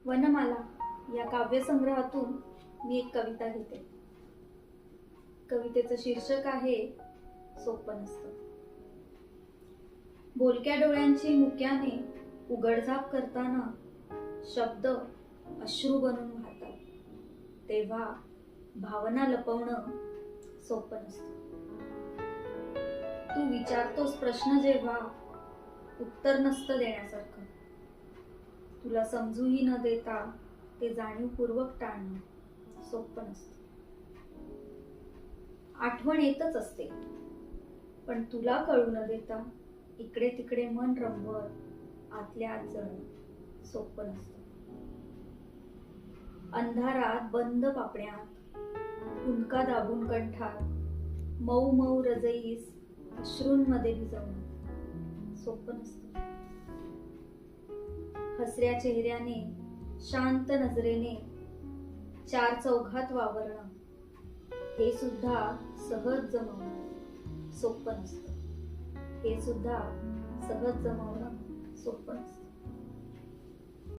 वनमाला या काव्यसंग्रहातून मी एक कविता घेते. कवितेचं शीर्षक आहे सोपं नसतं. बोलक्या डोळ्यांची मुक्याने उघडझाप करताना शब्द अश्रू बनून वाहतात, तेव्हा भावना लपवणं सोपं नसतं. तू विचारतोस प्रश्न जेव्हा उत्तर नसतं देण्यासारखं, तुला समजूही न देता ते जाणीवपूर्वक टाळणं सोपं नसतं. आठवण येतच असते, पण तुला कळू न देता इकडे तिकडे मन रमवत आतल्या आत जळणं सोपं नसतं. अंधारात बंद पापण्यात हुंदका दाबून कंठात मऊ मऊ रजईस अश्रूंमध्ये भिजवणं सोपं नसतं. हसऱ्या चेहऱ्याने शांत नजरेने चार चौघात वावरणं हे सुद्धा सहज जमवणं सोपं नसतं. हे सुद्धा सहज जमवणं सोपं नसतं.